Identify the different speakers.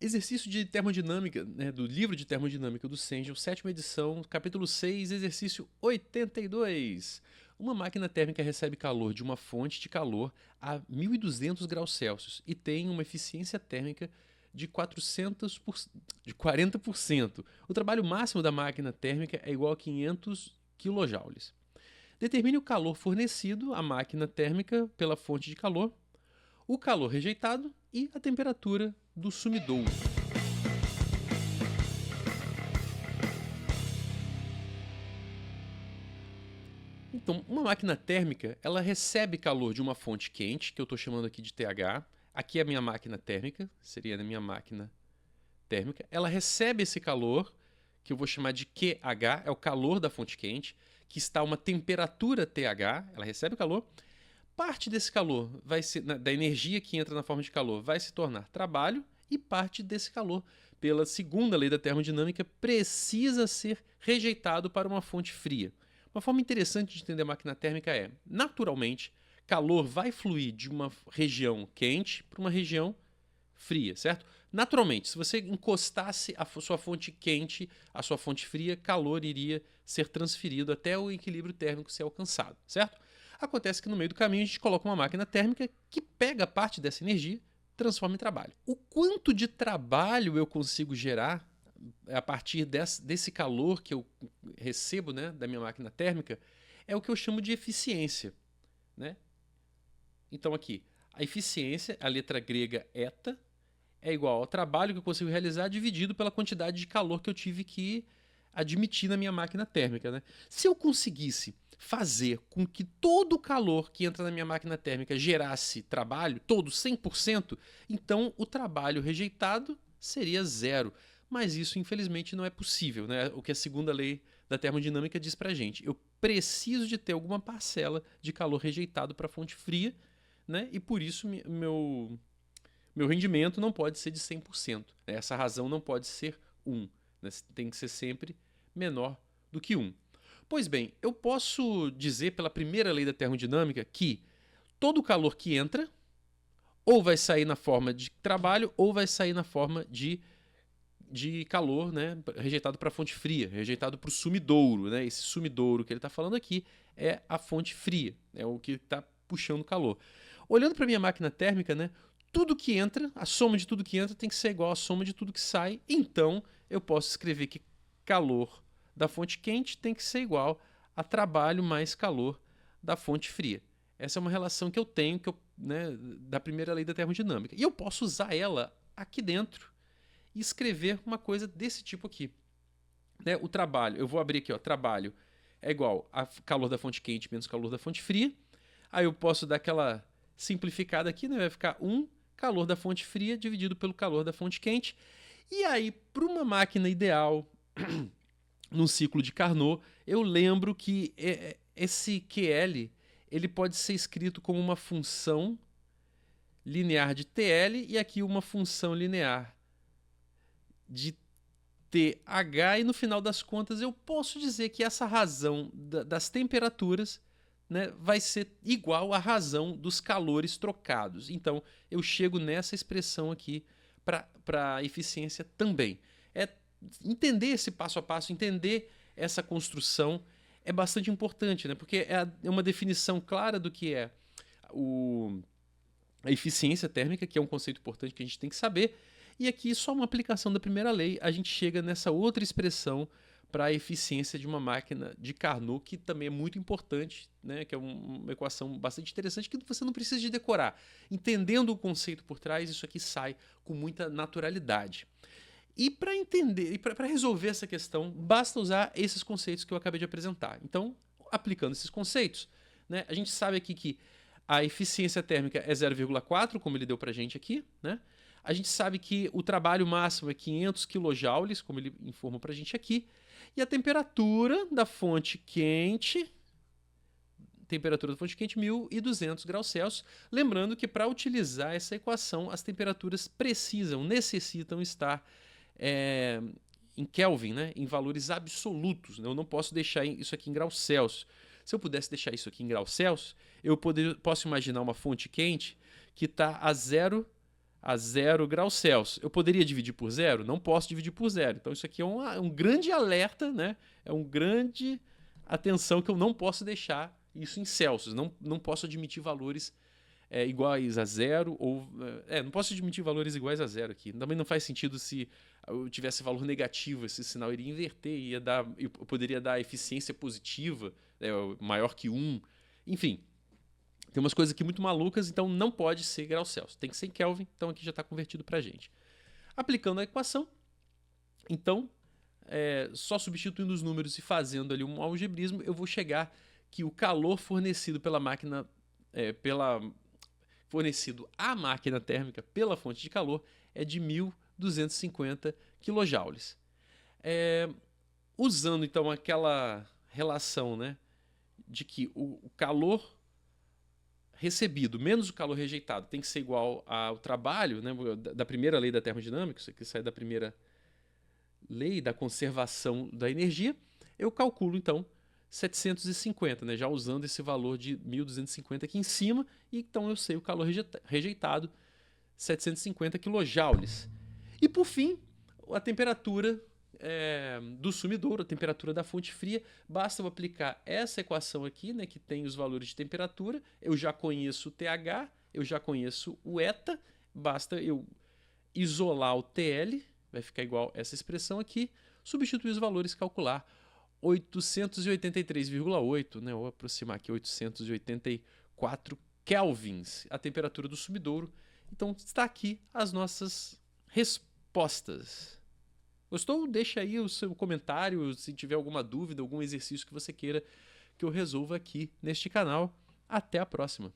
Speaker 1: Exercício de termodinâmica, né, do livro de termodinâmica do Sengel, sétima edição, capítulo 6, exercício 82. Uma máquina térmica recebe calor de uma fonte de calor a 1200 graus Celsius e tem uma eficiência térmica de 40%. O trabalho máximo da máquina térmica é igual a 500 kJ. Determine o calor fornecido à máquina térmica pela fonte de calor, o calor rejeitado e a temperatura do sumidouro. Então, uma máquina térmica, ela recebe calor de uma fonte quente, que eu estou chamando aqui de TH. Aqui é a minha máquina térmica, seria a minha máquina térmica. Ela recebe esse calor, que eu vou chamar de QH, é o calor da fonte quente, que está a uma temperatura TH, ela recebe o calor. Parte desse calor, da energia que entra na forma de calor, vai se tornar trabalho, e parte desse calor, pela segunda lei da termodinâmica, precisa ser rejeitado para uma fonte fria. Uma forma interessante de entender a máquina térmica é, naturalmente, calor vai fluir de uma região quente para uma região fria, certo? Naturalmente, se você encostasse a sua fonte quente à sua fonte fria, calor iria ser transferido até o equilíbrio térmico ser alcançado, certo? Acontece que no meio do caminho a gente coloca uma máquina térmica que pega parte dessa energia, transforma em trabalho. O quanto de trabalho eu consigo gerar a partir desse calor que eu recebo, né, da minha máquina térmica é o que eu chamo de eficiência, né? Então aqui, a eficiência, a letra grega eta, é igual ao trabalho que eu consigo realizar dividido pela quantidade de calor que eu tive que admitir na minha máquina térmica, né? Se eu conseguisse fazer com que todo o calor que entra na minha máquina térmica gerasse trabalho, todo 100%, então o trabalho rejeitado seria zero. Mas isso, infelizmente, não é possível, né? O que a segunda lei da termodinâmica diz pra gente. Eu preciso de ter alguma parcela de calor rejeitado para a fonte fria, né? E por isso meu rendimento não pode ser de 100%. Né? Essa razão não pode ser 1. Né? Tem que ser sempre menor do que 1. Pois bem, eu posso dizer pela primeira lei da termodinâmica que todo o calor que entra ou vai sair na forma de trabalho ou vai sair na forma de calor, né, rejeitado para a fonte fria, rejeitado para o sumidouro. Né? Esse sumidouro que ele está falando aqui é a fonte fria, é o que está puxando calor. Olhando para a minha máquina térmica, né, tudo que entra, a soma de tudo que entra tem que ser igual à soma de tudo que sai. Então, eu posso escrever que calor da fonte quente tem que ser igual a trabalho mais calor da fonte fria. Essa é uma relação que eu tenho né, da primeira lei da termodinâmica. E eu posso usar ela aqui dentro e escrever uma coisa desse tipo aqui. Né, o trabalho, eu vou abrir aqui, ó, trabalho é igual a calor da fonte quente menos calor da fonte fria. Aí eu posso dar aquela simplificada aqui, né, vai ficar 1 calor da fonte fria dividido pelo calor da fonte quente. E aí, para uma máquina ideal, num ciclo de Carnot, eu lembro que esse QL ele pode ser escrito como uma função linear de TL e aqui uma função linear de TH, e no final das contas eu posso dizer que essa razão das temperaturas, né, vai ser igual à razão dos calores trocados. Então eu chego nessa expressão aqui para a eficiência também. É entender esse passo a passo, entender essa construção é bastante importante, né? Porque é uma definição clara do que é a eficiência térmica, que é um conceito importante que a gente tem que saber. E aqui, só uma aplicação da primeira lei, a gente chega nessa outra expressão para a eficiência de uma máquina de Carnot, que também é muito importante, né? Que é uma equação bastante interessante que você não precisa de decorar. Entendendo o conceito por trás, isso aqui sai com muita naturalidade. E para entender, e para resolver essa questão, basta usar esses conceitos que eu acabei de apresentar. Então, aplicando esses conceitos, né, a gente sabe aqui que a eficiência térmica é 0,4, como ele deu para a gente aqui, né? A gente sabe que o trabalho máximo é 500 kJ, como ele informa para a gente aqui. E a temperatura da fonte quente, 1.200 graus Celsius. Lembrando que para utilizar essa equação, as temperaturas necessitam estar em Kelvin, né? Em valores absolutos. Eu não posso deixar isso aqui em graus Celsius. Se eu pudesse deixar isso aqui em graus Celsius, eu posso imaginar uma fonte quente que está a a 0 graus Celsius. Eu poderia dividir por 0? Não posso dividir por 0. Então isso aqui é um grande alerta, né? É um grande atenção que eu não posso deixar isso em Celsius. Não posso admitir valores iguais a 0 ou... não posso admitir valores iguais a 0 aqui. Também não faz sentido se eu tivesse valor negativo, esse sinal iria inverter, eu poderia dar eficiência positiva, maior que 1. Enfim, tem umas coisas aqui muito malucas, então não pode ser graus Celsius. Tem que ser em Kelvin, então aqui já está convertido para a gente. Aplicando a equação, então, só substituindo os números e fazendo ali um algebrismo, eu vou chegar que o calor fornecido pela máquina, fornecido à máquina térmica pela fonte de calor é de 1.250 kJ. Usando então aquela relação, né, de que o calor recebido menos o calor rejeitado tem que ser igual ao trabalho, né, da primeira lei da termodinâmica, isso aqui sai da primeira lei da conservação da energia, eu calculo então 750, né, já usando esse valor de 1.250 aqui em cima, e então eu sei o calor rejeitado, 750 kJ. E por fim, a temperatura do sumidouro, a temperatura da fonte fria, basta eu aplicar essa equação aqui, né, que tem os valores de temperatura, eu já conheço o TH, eu já conheço o eta, basta eu isolar o TL, vai ficar igual essa expressão aqui, substituir os valores e calcular 883,8, né, vou aproximar aqui 884 kelvins, a temperatura do sumidouro. Então está aqui as nossas respostas. Gostou? Deixa aí o seu comentário, se tiver alguma dúvida, algum exercício que você queira que eu resolva aqui neste canal. Até a próxima!